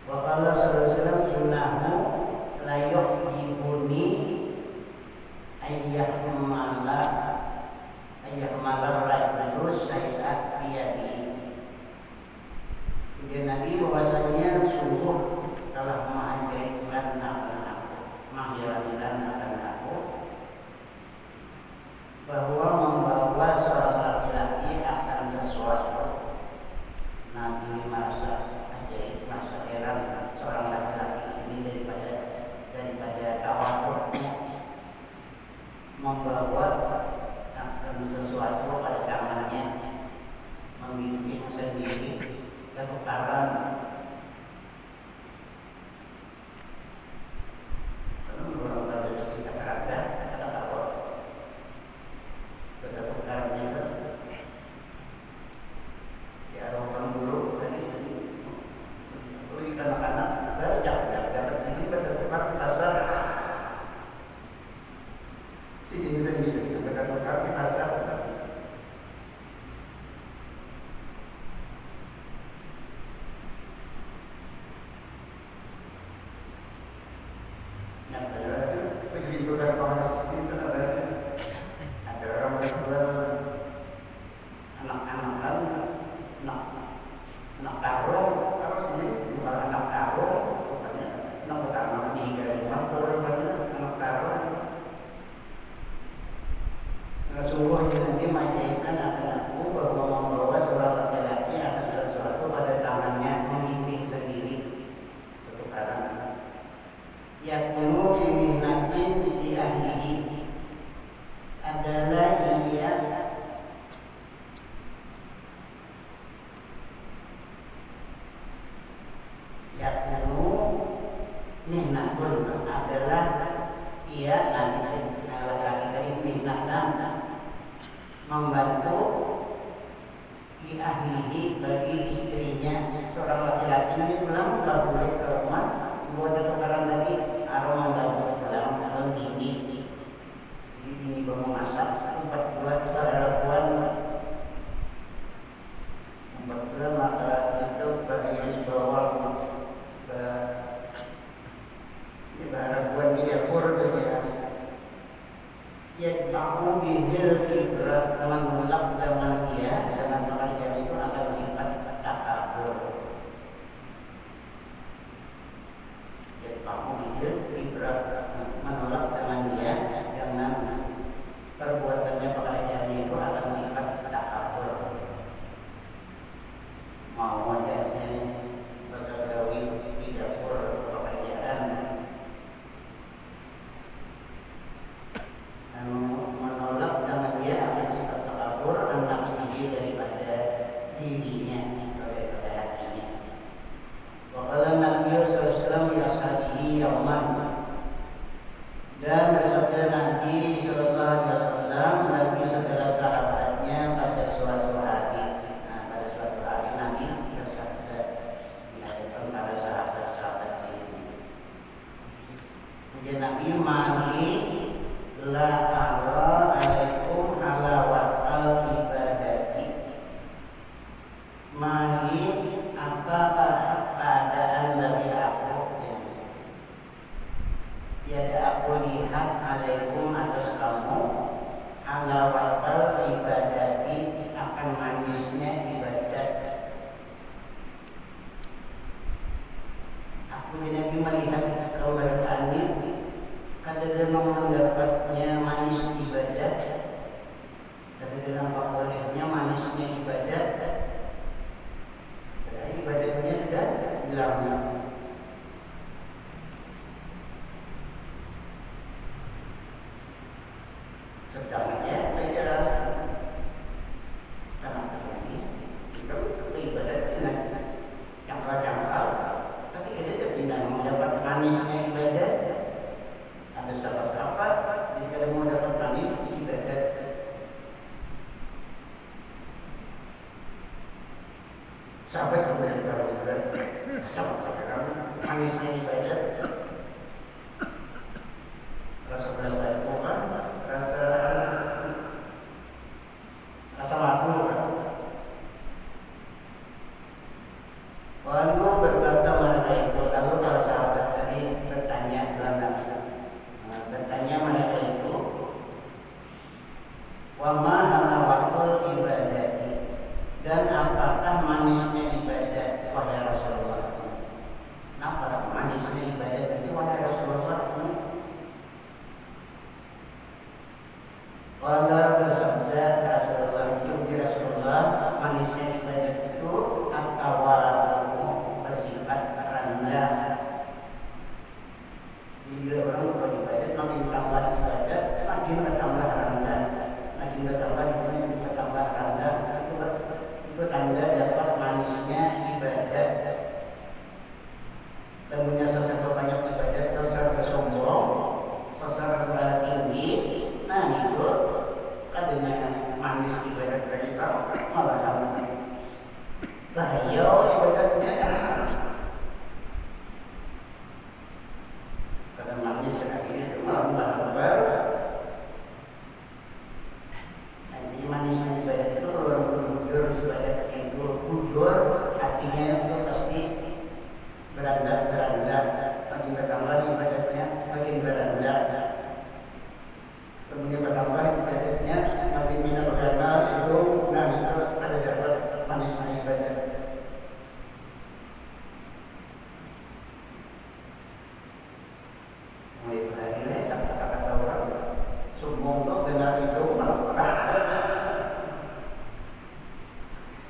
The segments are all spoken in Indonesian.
Wa qala sallallahu alaihi wasallam innahu la yuhibuni ayyahmala rajulu syai'at biyadihi. Kemudian Nabi bahwasanya sungguh telah mengajarkan akan aku, menghilangkan akan aku, bahwa membawa seorang laki-laki akan sesuatu. Nabi merasa ajaib, merasa heran seorang laki-laki ini daripada tawaduknya membawa akan sesuatu pada tangannya, memiliki sendiri ketukaran. Kalau orang dari segi kata-kata apa? Ketukarannya itu ya orang dulu tadi kita anak-anak dapat sini bertukar pasar sini sendiri bertukar di pasar. Begitu kan orang itu ada orang berjual anak-anakan, anak karung, apa sih? Bukan anak karung, bukannya anak karung hingga motor, anak karung. Sungguhnya nanti mengajarkan akan aku bahwa membawa seorang laki-laki akan sesuatu pada tangannya, membimbing sendiri pertukaran. Yakunu fi mihnatin di ahlihi adalah ia yakunu mihnatun adalah ia nanti laki-laki dari mihnatan membantu di ahlihi bagi istrinya. Seorang laki-laki nanti pulang nggak boleh ke rumah buat tukaran tadi aroma membantu pulang atau dini. Jadi dini baru masak 4 bulan perlakuan 4 bulan maka itu beriris bawah perlakuan di dapur tu ya. Yatba'u bihil kibrat menolak dengan dia dengan pekerjaan itu akan sifat takabur. Yatba'u bihil kibrat menolak dengan dia dengan perbuatannya pekerjaan itu akan sifat takabur. Mau wajahnya bergawi di dapur pekerjaan menolak dengan dia akan sifat takabur dan nafsihi daripada dirinya daripada hatinya. Wa qala Nabi sallallahu alaihi wasallam li ashabihi yauman, dan bersabda Nabi sallallahu alaihi wasallam bagi segala sahabatnya pada suatu hari. Pada suatu hari Nabi bersabda di hadapan para sahabat-sahabat ini. Kemudian Nabi mali la ara alaikum halawatal ibadati. Mali apakah keadaan bagi aku? Tiada aku lihat alaikum atas kamu halawatal ibadati akan manisnya ibadat. Aku tidak melihat kau bertanya kadang-kadang mendapatnya manis ibadat, kadang-kadang bolehnya manisnya ibadat, dan ibadatnya sudah hilangnya. Sedangnya saya karena ini kita ibadat dengan jangkau-jangkau, tapi kita tidak mendapat manisnya ibadat. Ada sahabat-sahabat jika mau dapat manis ibadat. Sahabat kemudian kalau ibadat, sahabat temunya sesuatu banyak ibadat, sesuatu sombong, sesuatu tinggi, nah itu adanya manis ibadat mereka malah bahaya ibadatnya. Karena manis akhirnya itu malah baru. Jadi manisnya ibadat itu orang bujur ibadat itu bujur, hatinya itu pasti berandak, makin bertambah ibadatnya, makin berandak. Kemudian bertambah ibadatnya, makin minat agama itu, nah itu ada dapat manisnya ibadat. Mulai berakhirnya kata-kata orang sombong tuh dengar itu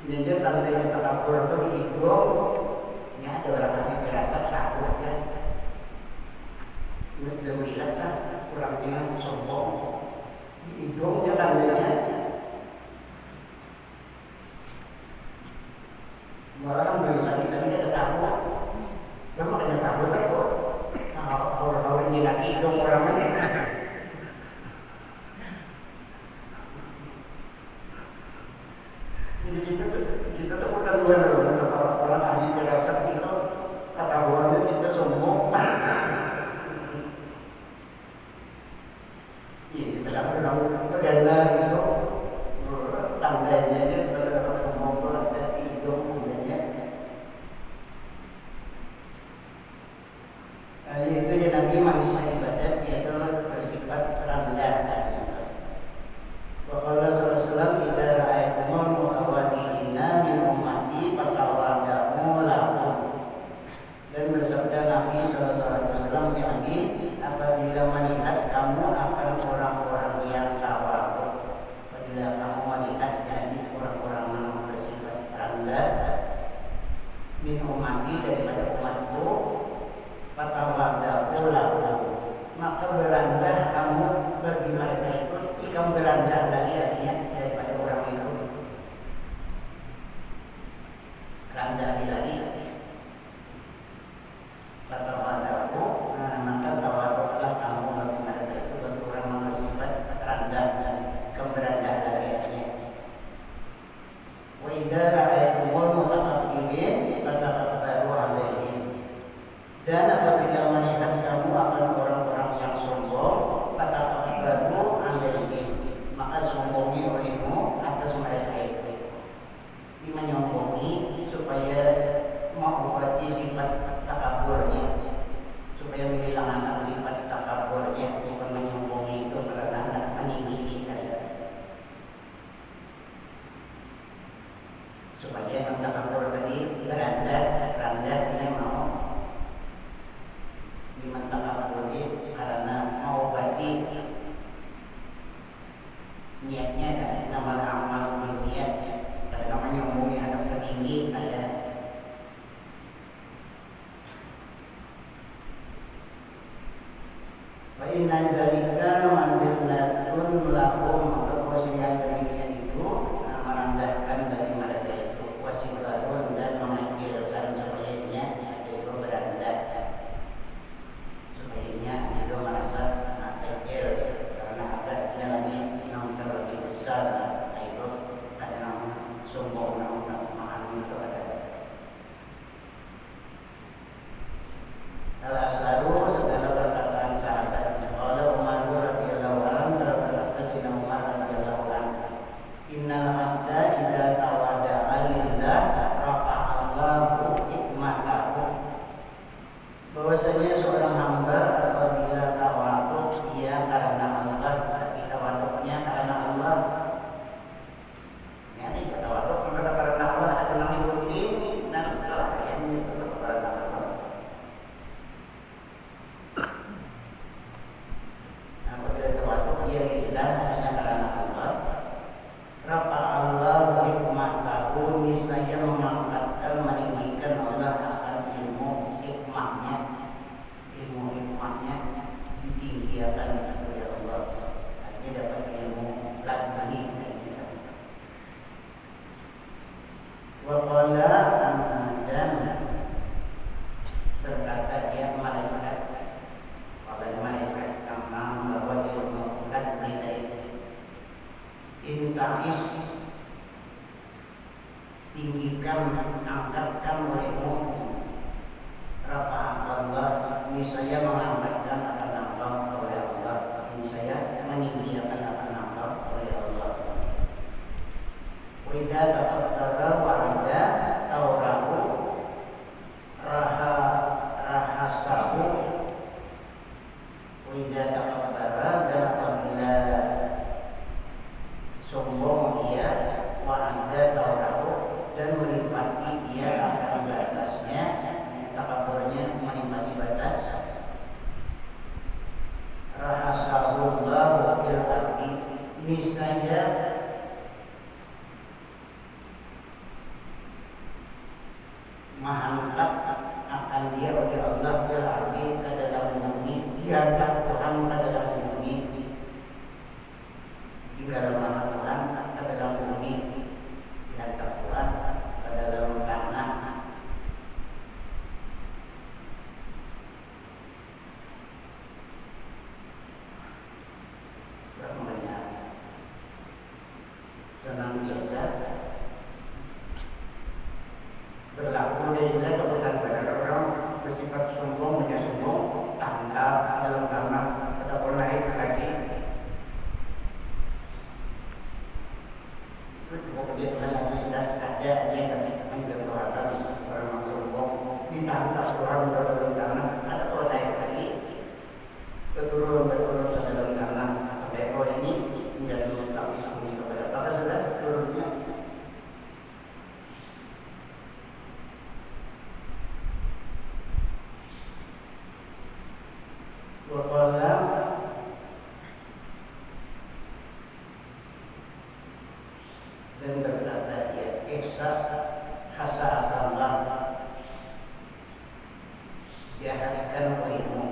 jadi tandanya takabur itu dihitung. Ini ada orang yang merasa takut kan, udah melihat kan kurangnya sombong, dihidungnya tandanya. Malah alhamdulillah kita ini ada takut, memang ada takut satu. Orang-orang ini lagi hidung orang ini. Jadi kita tuh bukan orang ahli firasat itu kata orangnya kita sombong. Iya, kita dapat perdana gitu. Tandanya aja kita dapat sombong tuh ada hidung tandanya. Itu dia nanti manisnya ibadat yaitu bersifat rendah. Waqala sallallahu idza ra'aytumul mutawaddi'ina min ummati fatawadamu lahum. Dan bersabda Nabi sallallahu alaihi wasallam yakni apabila melihat kamu akan orang-orang yang tawadhu, apabila kamu melihat jadi orang-orang yang bersifat rendah min ummati daripada umatku, fatawadamu lahum, maka berandah kamu bagi mereka itu, kamu berandah lagi artinya daripada orang itu, rendah lagi. Fatawadamu, maka tawaduklah kamu bagi mereka itu, bagi orang yang bersifat rendah dan kamu berandah lagi artinya. Wa idza ra'aytumul mutakabbirin fatakabbaru 'alaihim. Dan apabila melihat kamu akan orang-orang yang sombong, fatakabbaru 'alaihim, maka sombongi olehmu atas mereka itu. Menyombongi supaya mengobati sifat takaburnya, supaya menghilangkan sifat takaburnya, bukan menyombongi itu karena meninggi saja. Supaya yang takabur tadi rendah dia mau dimentakaburi karena mengobati niatnya dan nama amal niatnya. Karena menyombongi anak tertinggi ada. Wa inna dzalika manzillatun lahum, maka posisinya demikian itu merendahkan bagi mereka itu, wasibarun dan mengecilkan sebaliknya itu berandah, sebaliknya itu merasa kecil karena ada lagi yang terlebih besar, itu ada yang sombong memahami itu ada. Al-asaru segala perkataan sahabat. Qala Umar diangkat akan dia oleh Allah berarti ke dalam bumi, diangkat Tuhan ke dalam bumi, di dalam nama Tuhan ke dalam bumi, diangkat Tuhan ke dalam tanah. Senantiasa berlaku darinya kepada orang bersifat sombong menyombong tangkap dalam tanah ataupun naik lagi. Itu juga kebetulan lagi sudah ada yang menjatuhkan orang sombong ditangkap Tuhan dalam tanah ataupun naik lagi berturun ke dalam tanah sampai orang ini menjadi tapi sembunyi kepada maka sudah turunnya. Waqala dan berkata dia iksa hasaatullah jahatkan olehmu,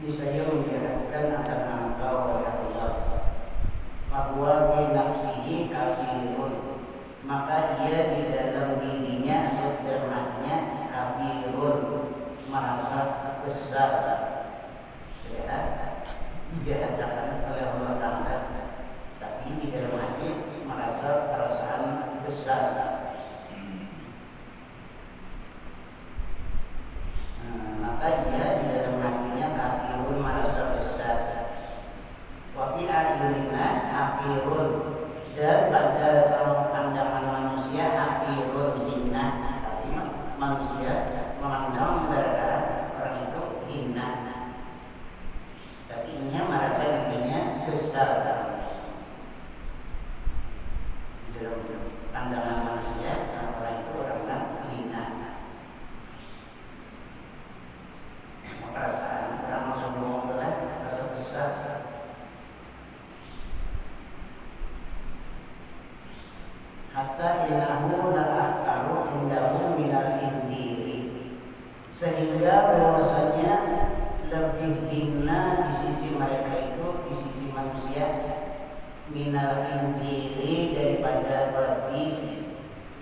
niscaya menjahatkan akan engkau oleh Allah, bahwa di nafsihi kafirun, maka ia di dalam dirinya atau di dalam hatinya kafirun, merasa besar, ya, dijahatkan oleh Allah Taala, tapi di dalam hati merasa perasaan besar. Maka ia di dalam hatinya kafirun, merasa besar. Wafi ayuninas kafirun, dan pada pandangan manusia kafirun hina, tapi manusia memandang gara-gara orang itu hina, tapi ia merasa dirinya besar. Di dalam pandangan manusia orang itu orangnya hina. Perasaan orang sombong adalah rasa besar. Hatta inahu la'akaru indahu minal indiri, sehingga bahwasanya lebih hina di sisi mereka itu, di sisi manusia, minal indiri daripada babi.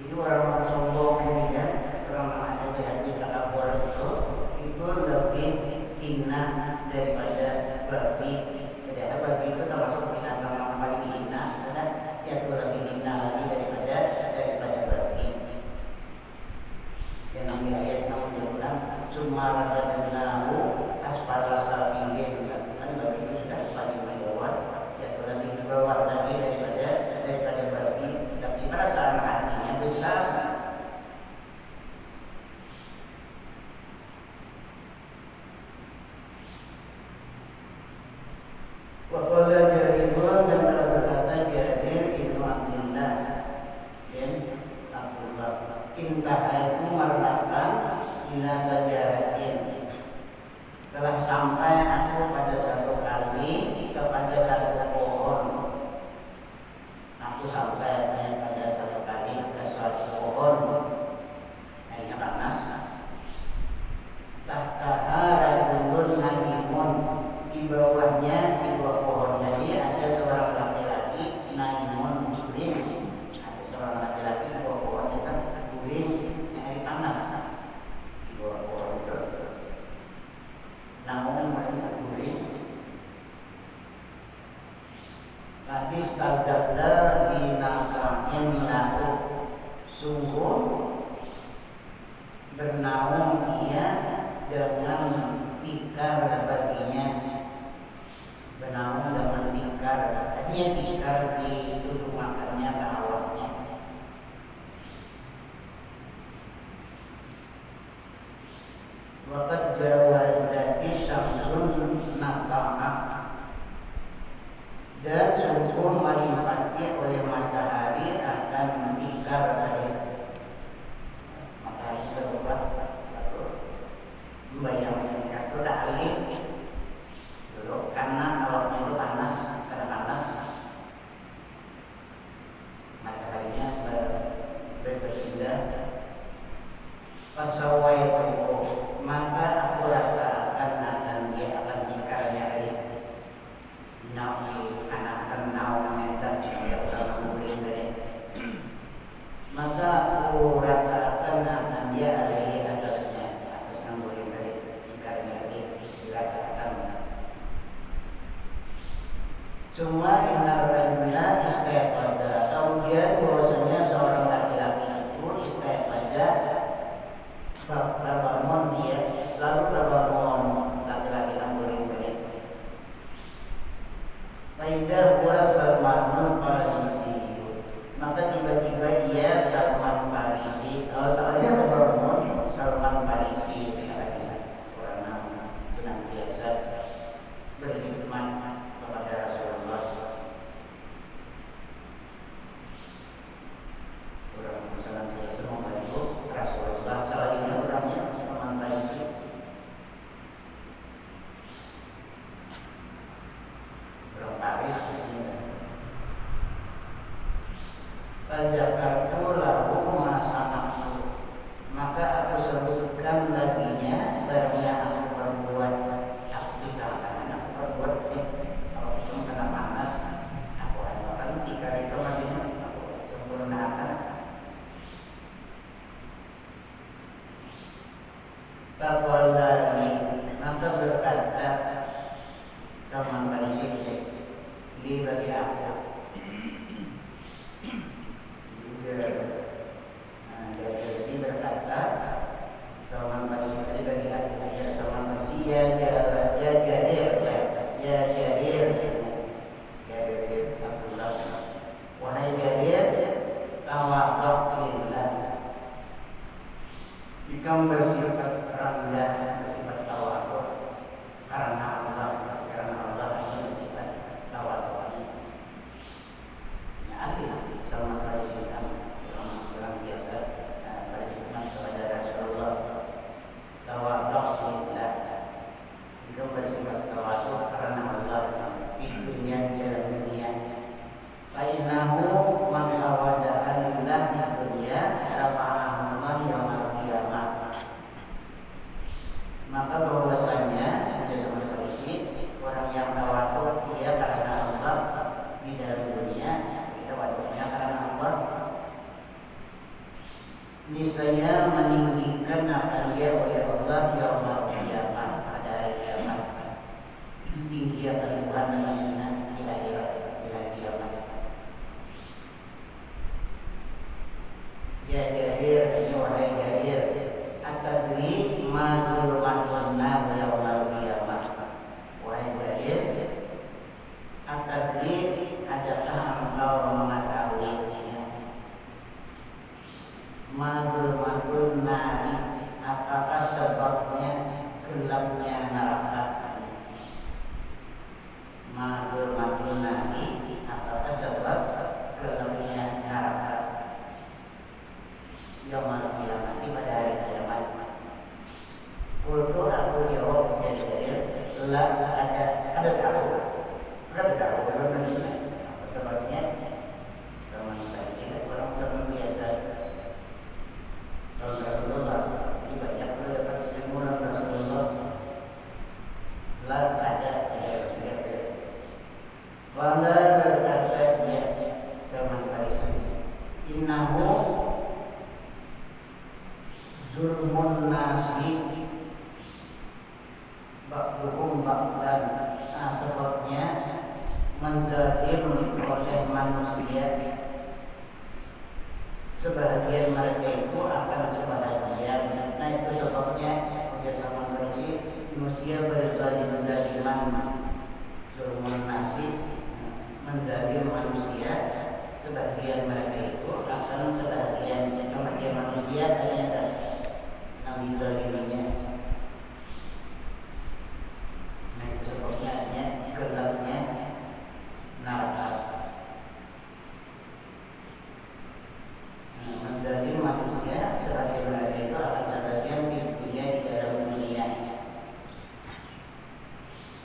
Itu orang-orang sombong ini kan, orang ada di hati takabur itu lebih hina daripada babi. Padahal babi itu termasuk binatang yang paling hina, sudah yaitu lebih hina lagi daripada babi. Yang di ayat 6 bilang sumara radadnahu asfala safilin, kan babi itu sudah paling di bawah, yaitu lebih di bawah lagi daripada babi, tapi perasaan hatinya besar. Waqala Jarirun, dan telah berkata Jarir ibnu Abdullah bin Abdullah, intahaitu marratan ila sajaratin, telah sampai aku pada satu kali kepada satu pohon. Aku sampai pada satu kali ke suatu pohon, airnya panas. Tahtaha rajulun naimun, di bawahnya, di bawah pohon tadi ada seorang laki-laki naimun guling. Ada seorang laki-laki di bawah pohon itu guling, yang air panas di bawah pohon itu. Namun mereka guling. Hadis kaldakda binakain lahu, sungguh bernaung ia dengan tikar baginya. Bernaung dengan tikar, artinya tikar di tutup makannya ke awaknya. Waqad jawazati syamsun nata'ah, dan sungguh melimpati oleh matahari akan tikar tadi. Matahari berubah, membayangkan itu tak alif dulu karena awalnya itu panas, karena panas mataharinya berpindah Fasawaitu, maka aku ratakan akan dia akan dikarya nawi anak nawi dan dia orang murid dari. Maka aku ratakan akan dia alaihi atasnya atas murid dari dikarya diratakan. Cuma inna rajula istaiqadha, kemudian bahwasanya seorang laki-laki itu istaiqadha terbangun dia, lalu terbangun laki-laki yang berit. Faidah huwa Salmanul Farisi, maka tiba-tiba dia Salman Farisi. Soalnya terbangun Salman Farisi, orang yang senantiasa berkhidmat kepada Rasulullah. Orang senantiasa membantu Rasulullah. Salahnya orangnya Salman Farisi. Orang Paris. Fajakartu lahu ma sana'tu, maka aku sebutkan baginya barang yang aku perbuat. Aku bisa katakan aku perbuat kalau itu kena panas, aku akan 3 hari kemudian aku sempurnakan. Faqalani, maka berkata Salman Farisi li bagi aku jadi berkata Salman Farisi tadi bagi aku ya Salman Farisi ya Jarir Abdullah, wahai Jarir, tawadhu lillah, jika bersifat rendah, bersifat tawadhu karena Allah ini bersifat tawadhu. Nah, Salman Farisi orang biasa berkhidmat kepada Rasulullah. Tawadhu lillah, itu bersifat tawadhu karena Allah di dunia, di dalam dunia. Fa innahu man tawada'a lillah di dunia rafa'ahu Allah yaumil qiyamah. Maka bahwasanya dia Salman Farisi orang yang tawadhu dia karena Allah di dalam dunia, tawadhunya karena Allah, niscaya meninggikan akan dia oleh Allah yaumil qiyamah, pada hari kiamat. Tinggi akan Tuhan namanya di akhirat, di hari kiamat. Ya Jarir, ini wahai Jarir, atadri ma zulmatun nar yaumil qiyamah. Wahai Jarir, atadri, adakah engkau mengetahui ma zulmatun nari, apakah sebabnya gelapnya neraka? Ma zulmatun nari, apakah sebab gelapnya neraka? Yaumil qiyamah, pada hari kiamat. Kultu, aku jawab Jarir, la ada tahu apa sebabnya? Salman Farisi orang zaman biasa. Kalau Rasulullah ini banyak dapat ilmu Rasulullah. La ada wala berkata dia Salman Farisi, innahu zulmun nasi ba'duhum ba'dan. Sebabnya menzalim oleh manusia, sebahagian mereka itu akan sebahagian. Nah, itu sebabnya ujar Salman Farisi, manusia berzalim-zaliman, zulmun nasi, menzalim manusia, sebahagian mereka itu akan sebahagian. Cuma dia manusia ternyata nabi zaliminya. Nah, itu sebabnya gelapnya neraka. Menjadi manusia sebagai mereka itu akan sebagian di dunia, di dalam dunia.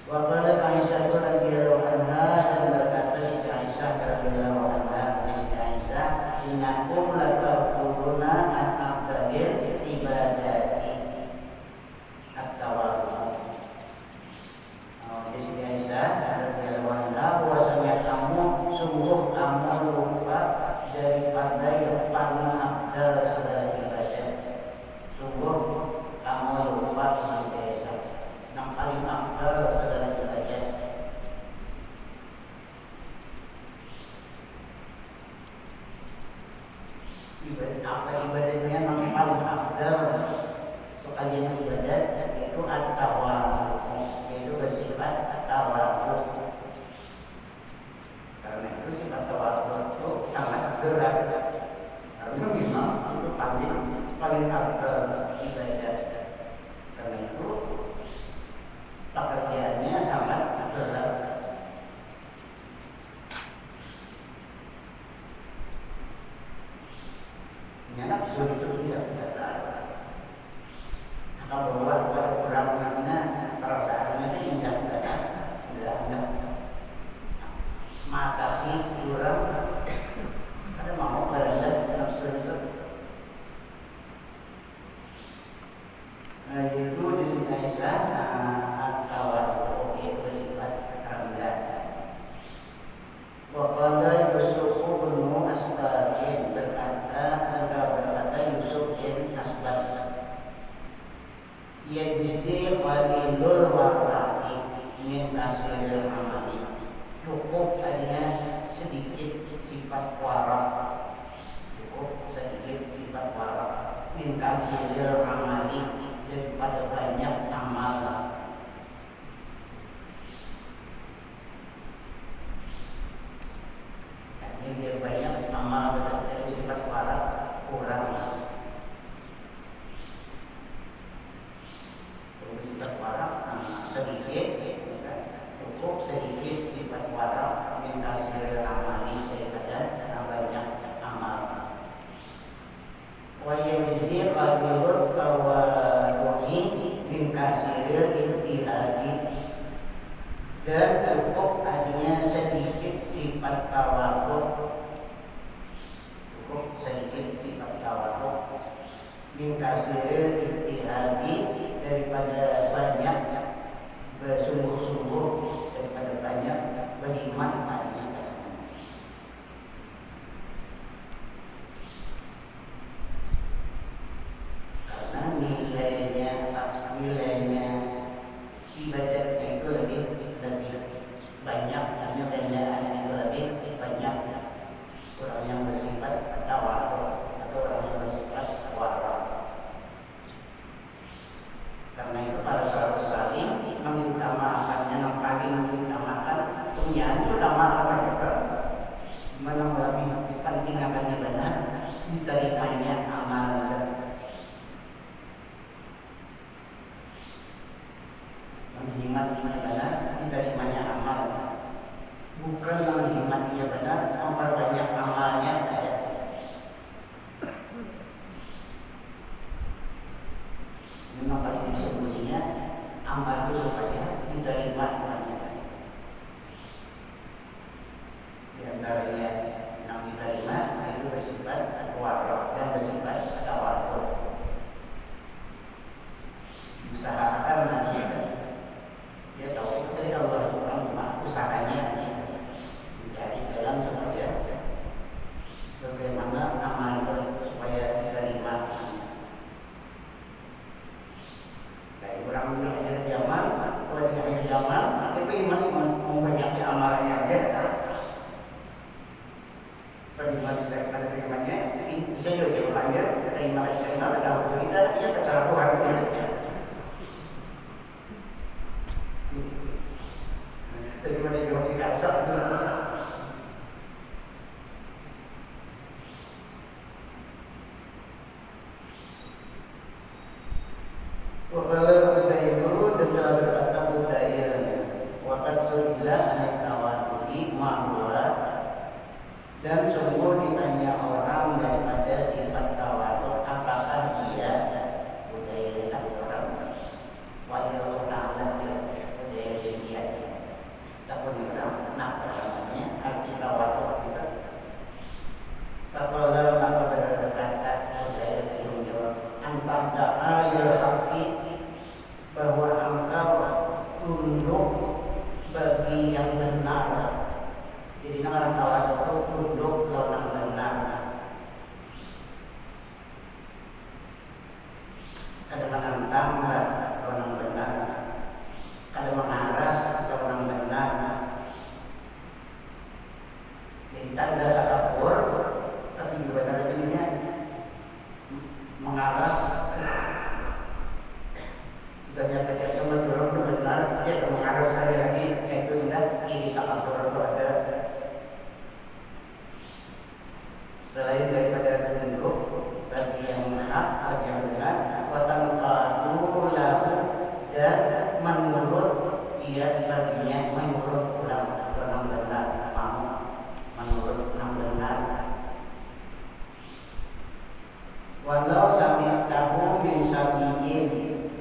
Wa qala Aisyah radhiyallahu anha, dan berkata Siti Aisyah radhiyallahu anha, Siti Aisyah, innakum la taquluna an afdalil ibadah beribadah. Karena itu pekerjaannya sangat berat. Nafsu itu tidak berat. Kalau ada kurangnya perasaannya itu indah berat, indah. Makasih kurang. Ada mau berendah nafsu itu. Itu di sini Aisyah atau itu bersifat rendah. Waqala Yusuf bin Asbarin berkata Yusuf bin Asbar yajzi qalilul wara'i min kasiril amali. Cukup adanya sedikit sifat wara. Cukup sedikit sifat wara min kasiril amali, daripada banyak amal. Artinya dia banyak amal dari sifat wara kurang. Sifat wara sedikit, cukup sedikit sifat wara min kasiril amali, daripada banyak amal. Wa yajzi qalilul tawadhu'i min kasiril iltihadi, dan cukup adanya sedikit sifat tawadhu, cukup sedikit sifat tawadhu min kasiril iltihadi, daripada banyak bersungguh-sungguh, daripada banyak beriman padanya. Karena nilainya ibadah itu lebih banyak, hanya kendaraan itu lebih banyak. Orang yang bersifat tawadhu atau orang yang bersifat wara. Karena itu para sahabat salih mengutamakannya, yang paling mengutamakan punya itu utamakan juga, menambah pentingkan ibadah, diterimanya amal. Menghemat ibadah, diterimanya amal. Bukan menghemat ibadah, memperbanyak amalnya saja. Memang paling disebutnya amal itu supaya diterima banyak. Di antaranya yang diterima itu bersifat wara dan bersifat tawadhu. Usahakan nanti dia tahu itu dari Allah, cuma usahanya mencari jalan supaya bagaimana amal itu supaya diterima. Dari orang bilang ada zaman, kalau tidak ada zaman, itu iman memperbanyak amalnya aja. Beriman daripada berimannya, bisa juga orangnya terima dalam kita, artinya kecelakaan kita. Terima dari kasar. Waqala Budayyu, dan telah berkata Budayyu, waqad su'ila anil tawadhu'i ma huwa, dan sungguh ditanya orang daripada sifat tawadhu, apakah dia. Budayyu adalah orang wallahu ta'ala Budayyu dia. Tak boleh orang namanya arti tawadhu kita. Faqala, maka berkata Budayyu menjawab, anta ta'ala bahwa engkau tunduk bagi yang benar. Jadi orang tawadhu itu tunduk ke orang benar. Kada menantang orang benar, kada mengaras orang benar. Jadi tak ada takabur, tapi juga tak ada mengaras. Sudah nyata mendorong benar, dia akan mengaras sekali lagi. Itu sudah ini takabur itu ada. Selain daripada tunduk bagi yang hak, bagi yang benar, sami'tahu min syafi'in,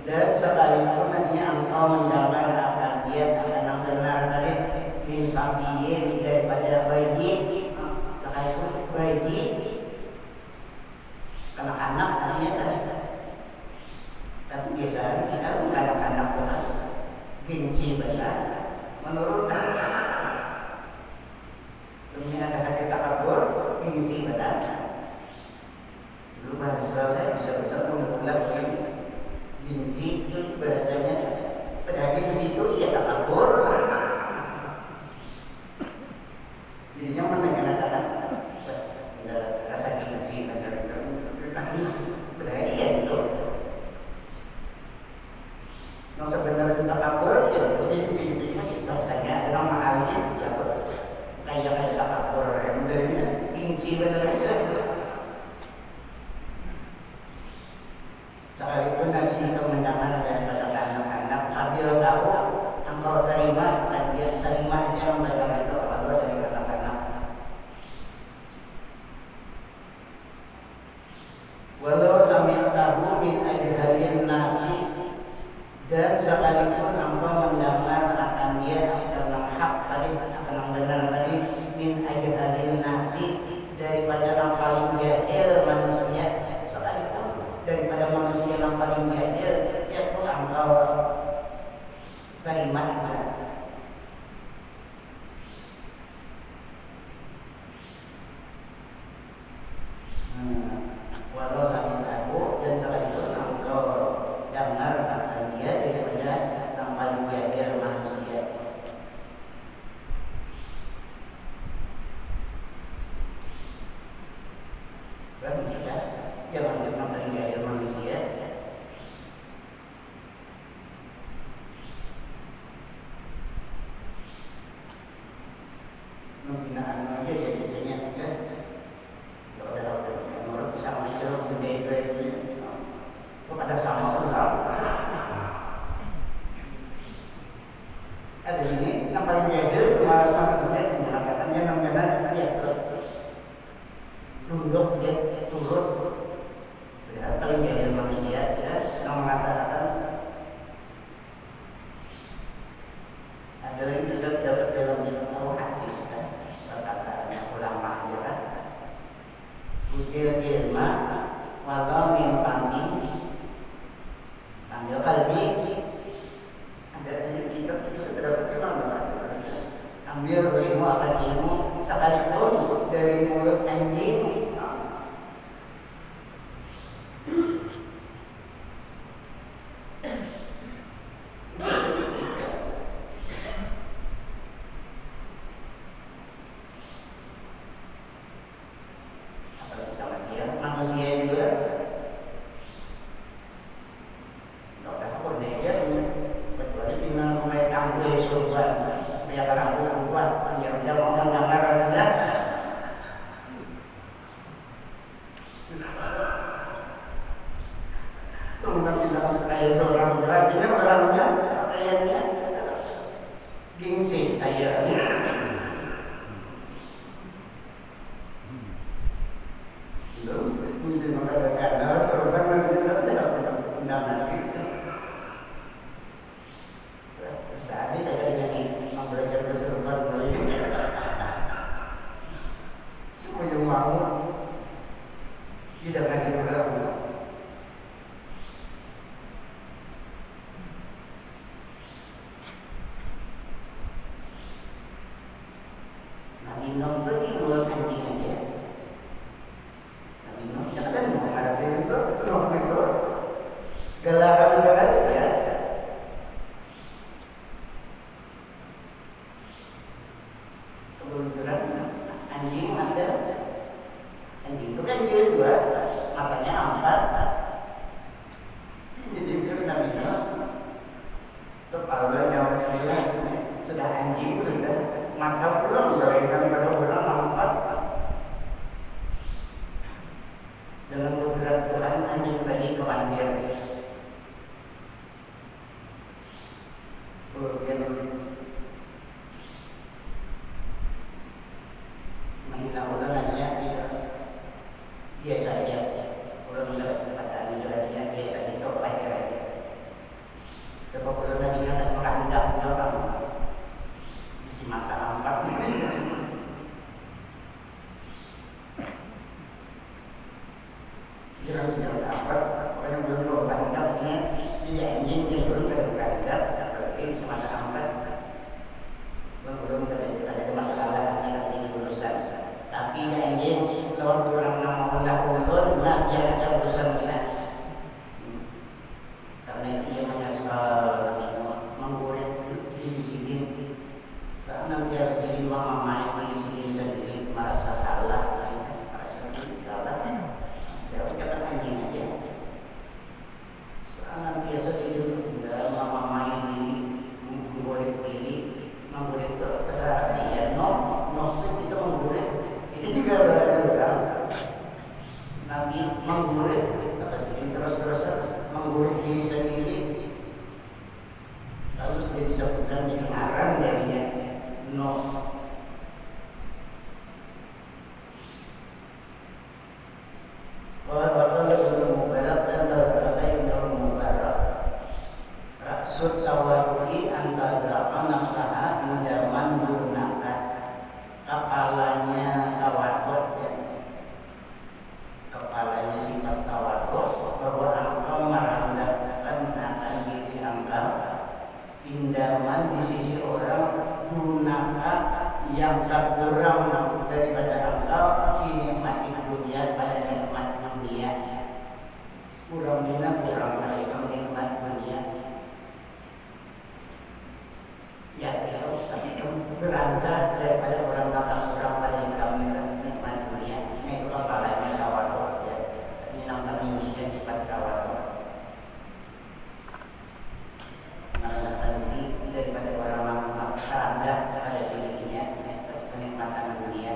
dan sekalipun hanya engkau mendengar akan dia akan benar tadi min syafi'in daripada bayi, sekalipun bayi anak-anak artinya tadi. Tapi biasanya kita anak-anak pun binsi benar menurut dunia ada kata takabur binsi benar. Dulu bahasa saya bisa betul mengulang ini binsi itu bahasanya pada binsi itu ia takabur. Jadinya mana kadang-kadang rasa binsi benar berarti ya itu. Yang sebenarnya takabur ya binsi itu bahasanya dalam mahalnya ya kayak takabur yang dari binsi benar saja. Sekalipun Nabi itu mendengar daripada anak-anak, Habil tahu engkau terima dia mendengar itu Allah dari anak-anak. Walau sami'tahu min ajhalin nasi, dan sekalipun engkau mendengar akan dia tentang hak tadi, tentang benar tadi, min ajhalin nasi, daripada yang paling jahil manusia, daripada manusia yang paling jahil, itu engkau terima. Walau sami'tahu, dan sekalipun engkau dengar akan dia daripada yang paling jahil manusia. Dan kita jangan paling jahil manusia. Pembinaan aja ya biasanya kan. Kalau ada orang bisa mengajar benda itu kepada sama orang. Ada ini yang paling jahil manusia mengatakannya namanya dia tunduk dia turut. Ya, paling jahil manusia ya, yang mengatakan ada lagi bisa dapat dalam hadis kan, perkataan ulama ya kan. Ujil ilma walau mimpani ambil kalbi, ada kita bisa dapat ilmu, ambil ilmu akan ilmu sekalipun dari mulut anjing. Manusia juga nggak ada apa dia kecuali tinggal main tangguh surga, banyak orang buat yang bisa ngomong gambar ada. Kemudian tidak kayak seorang berarti orangnya kayaknya gengsi saya. Mungkin mengatakan harus orang tidak undangan itu. Saat ini kita jadi membelajar keseruan mulai semua yang mau tidak lagi berlaku. senantiasa sujud kepada mamai diri, menggurit diri, menggurit kesalahan dia. Kita menggurit. Ini juga berbeda. Nabi menggurit, terus menggurit diri sendiri. Lalu dia disebutkan dengan arang darinya. Waqala Ibnu Mubarak dan berkata Ibnu Mubarak, Raksud tawaddu'i antara nafsaha indaman gunakan. Kepalanya tawaddu', ya. Kepalanya sifat tawaddu' bahwa engkau merendahkan akan diri engkau indaman di sisi orang gunakan yang tak kurang daripada engkau nikmati dunia pada nikmat dunia. Kurang dari nikmat dunia. Ya, tapi berangkat daripada orang kata kurang pada nikmat dunia. Ini itu apalagi tawadhu, ya. Ini nampak ininya sifat tawadhu. Merendahkan diri daripada orang rendah pada dirinya, kenikmatan dunia.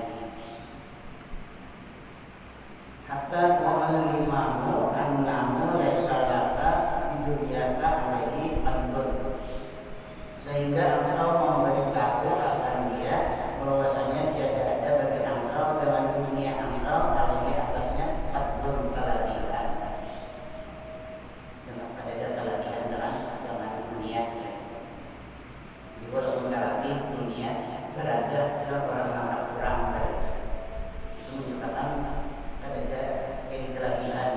Hatta tu'allimahu annahu laysa laka di dunyaka alaihi fadlun, sehingga engkau memberitahu akan dia bahwasanya tiada ada bagi engkau dengan dunia engkau alaihi atasnya fadlun, kelebihan. Dengan ada kelebihan dengan dunia. Jadi walaupun lebih dunia berada dalam orang kurang dari itu menunjukkan ada ini kelebihan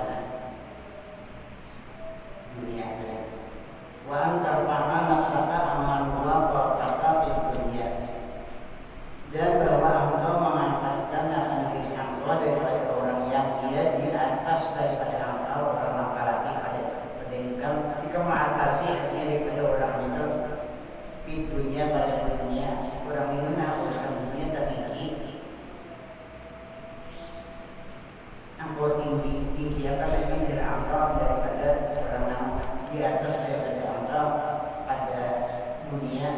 dunia. Wa antar pangan nafsaka aman huwa waqaka fi dunia, dan bahwa engkau mengangkatkan akan diri engkau daripada orang yang dia di atas daripada engkau, orang laki-laki pada pendidikan ketika mengatasi daripada orang itu di dunia pada dunia. Orang ini urusan dunia tertinggi, engkau tinggi akan lebih dari engkau daripada orang yang di atas daripada engkau pada dunia.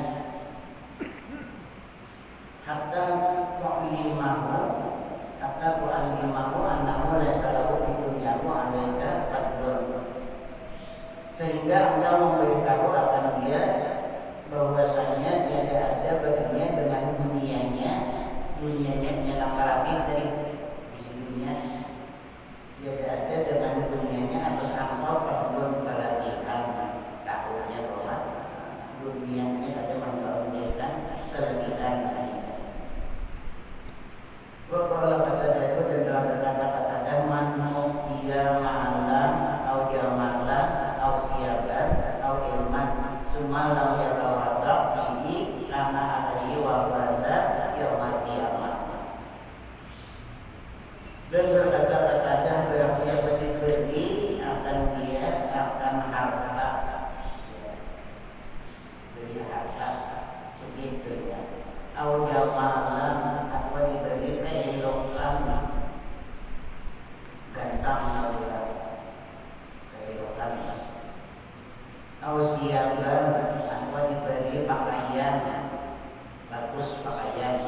Hatta tu'allimahu annahu laysa lahu fi dunyahu 'alaika fadlun, sehingga engkau memberitahu akan dia bahwasanya tiada ada baginya dengan dunianya laki-laki dari dunia, tiada ada dengan dunianya atas engkau fadlun, kelebihan. Tahunya bahwa dunianya ada memberikan kelebihan. Waqala Qatadah, dan telah berkata Qatadah, man dia ma'alan au dia ma'alan au siyaban au ilman cuma lam yatawadda bihi kana alaihi wa ba'da yaumil qiyamah. Dan berkata Qatadah, barang siapa diberi akan dia akan harta, beri harta begitu, ya. Au jamalan atau diberi keelokan, gantang keelokan. Au siyaban atau diberi pakaian bagus, pakaian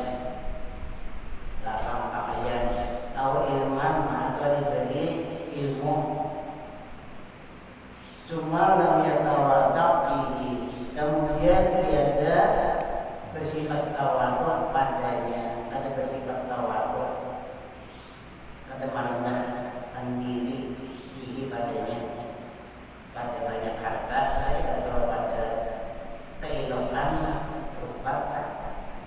lapang pakaian. Au ilman atau diberi ilmu. Cuma lam yatawadda bihi, kemudian tiada bersifat tawadhu padanya, ada bersifat tawadhu, ada merendahkan diri padanya, pada banyak harta, atau pada keelokan rupa,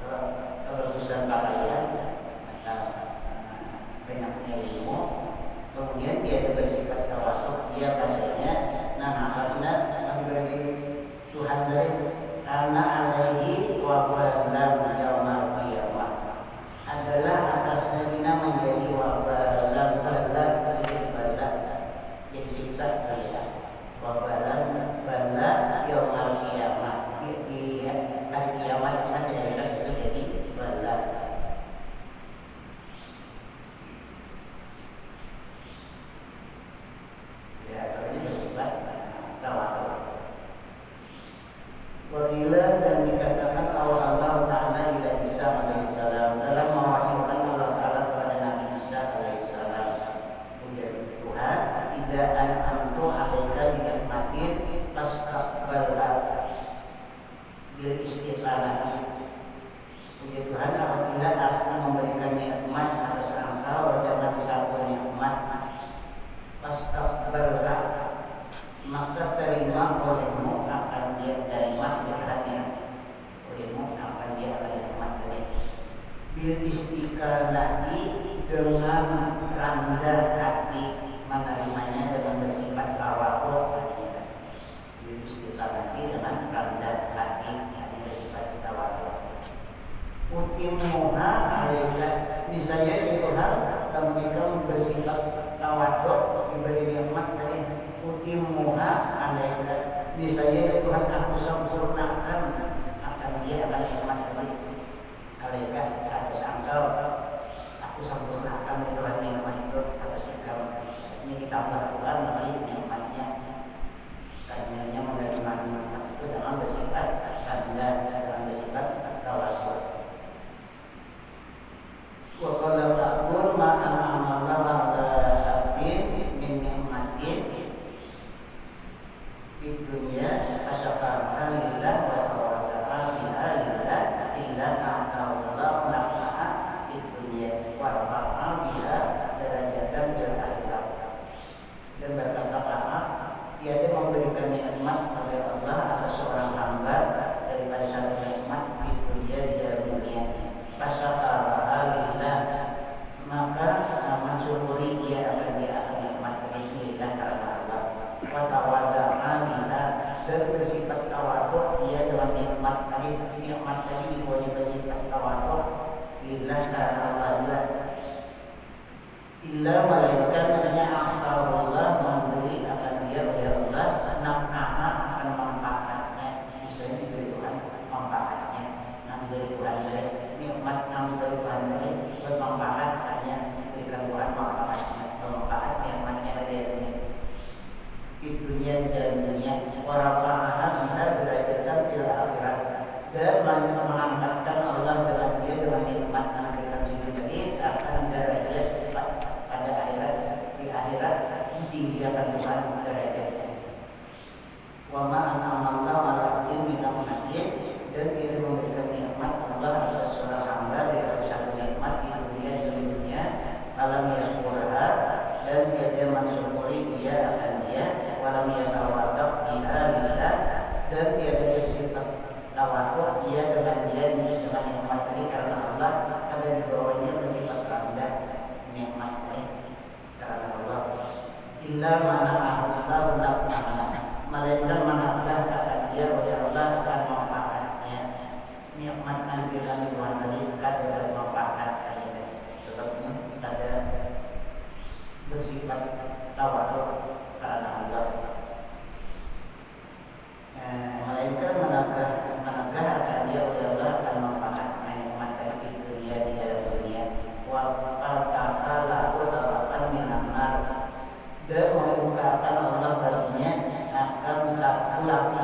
atau besar pakaian, atau banyaknya ilmu. Kemudian dia ada bersifat tawadhu, dia padanya karena dari Tuhan dari karena alaihi wa balam yaumil qiyamah, adalah atasnya menjadi wa balam Niscaya itu hal mereka bersifat tawaduk, diberi nikmat dari utimuha alaika. Niscaya Tuhan aku sempurnakan akan dia akan nikmat dari alaika atas engkau. Aku sempurnakan Tuhan nikmat itu atas engkau. Ini ditambah Tuhan melalui nikmatnya. Karenanya menerima nikmat itu dalam bersifat rendah, dalam bersifat tawaduk. Wa qala ba'dun ma an'amalla ala abdin min ni'matin fid dunya asyakara lillah wa tawada'a biha lillah illa ta'ala nafsaha fid dunya wa rafa'a biha derajatan fil akhirat. Dan berkata Allah, tiada memberikan nikmat oleh Allah atas seorang hamba daripada satu nikmat di dunia di dalam dunia. Fasyakara lillah, maka mensyukuri dia akan nikmat dari lillah karena Allah. Wa tawada'a biha, dan bersifat tawaduk dia dengan nikmat tadi dibuat bersifat tawaduk lillah karena Allah juga. Illa malaikat hanya Allah memberi akan dia oleh Allah naf'aha akan manfaatnya. Bisa diberi Tuhan manfaatnya. Diberi Tuhan nikmat yang diberi Tuhan dari bermanfaat hanya diberikan Tuhan manfaatnya. Bermanfaat nikmatnya dari dunia. Di dunia dan dunia. Warafa'aha biha derajatan fil akhirat. Dan mengangkatkan Allah dengan dia dengan nikmat yang diberikan sini jadi akan derajat pada akhirat, di akhirat ditinggikan Tuhan derajatnya. Wa ma an'amalla ala abdin min ni'matin, dan tidak memberikan nikmat Allah atas seorang hamba dari satu nikmat di dunia alam yashkurha, dan dia mensyukuri dia akan dia, walam yatawadaq biha lillah, dan tiada bersifat tawaduk dia dengan nikmat tadi karena Allah ada di bawahnya bersifat rendah nikmat karena Allah. Illa mana'ahullahu naf'ana, melainkan manakah akan dia oleh Allah akan manfaatnya. Nikmat ambilan Tuhan tadi ada manfaat saja, tetapnya ada bersifat tawaduk karena Allah. Melainkan manakah akan dia oleh Allah akan manfaatnya nikmat tadi di dunia di dalam dunia. Wa ta'ala utawakan minan nar, dan membukakan Allah baginya akan satu lapis